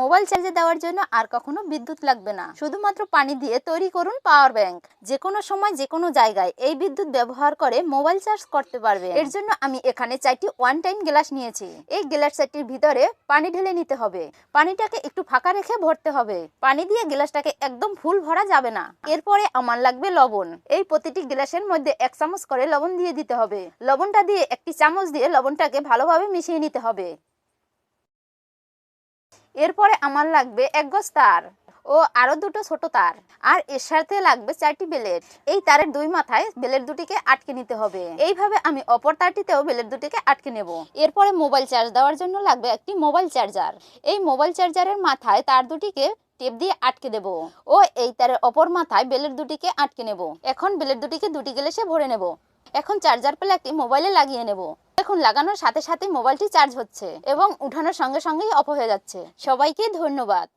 Mobile চার্জে দেওয়ার জন্য আর কখনো বিদ্যুৎ লাগবে না, শুধুমাত্র পানি দিয়ে তৈরি করুন পাওয়ার ব্যাংক। যে কোনো সময় যে কোনো জায়গায় এই বিদ্যুৎ ব্যবহার করে মোবাইল চার্জ করতে পারবে। এর জন্য আমি এখানে 4টি ওয়ান টাইম গ্লাস নিয়েছি। এই গ্লাস সেটটির ভিতরে পানি ঢেলে নিতে হবে। পানিটাকে একটু ফাঁকা রেখে ভরতে হবে। পানি দিয়ে গ্লাসটাকে একদম ফুল ভরা যাবে না। এরপরে আমার লাগবে লবণ। এই প্রতিটি গ্লাসের মধ্যে 1 চামচ করে লবণ দিয়ে দিতে হবে। লবণটা দিয়ে একটি চামচ দিয়ে লবণটাকে ভালোভাবে মিশিয়ে নিতে হবে। এরপরে আমার লাগবে 1 গজ তার ও আরো 2টো ছোট তার, আর এর সাথে লাগবে 4টি ব্লেড। এই তারের 2 মাথায় ব্লেড দুটিকে আটকে নিতে হবে। এইভাবে আমি অপর তারটিতেও ব্লেড দুটিকে আটকে নেব। এরপরে মোবাইল চার্জ দেওয়ার জন্য লাগবে একটি মোবাইল চার্জার। এই মোবাইল চার্জারের মাথায় তার দুটিকে টেপ দিয়ে আটকে দেব ও এই তারের অপর মাথায় ব্লেড দুটিকে আটকে নেব। এখন ব্লেড দুটিকে 2টি গ্লাসে ভরে নেব। এখন চার্জার প্লাগটি মোবাইলে লাগিয়ে নেব। এখন লাগানোর সাথে সাথে মোবাইলটি চার্জ হচ্ছে এবং উঠানোর সঙ্গে সঙ্গেই অফ হয়ে যাচ্ছে। সবাইকে ধন্যবাদ।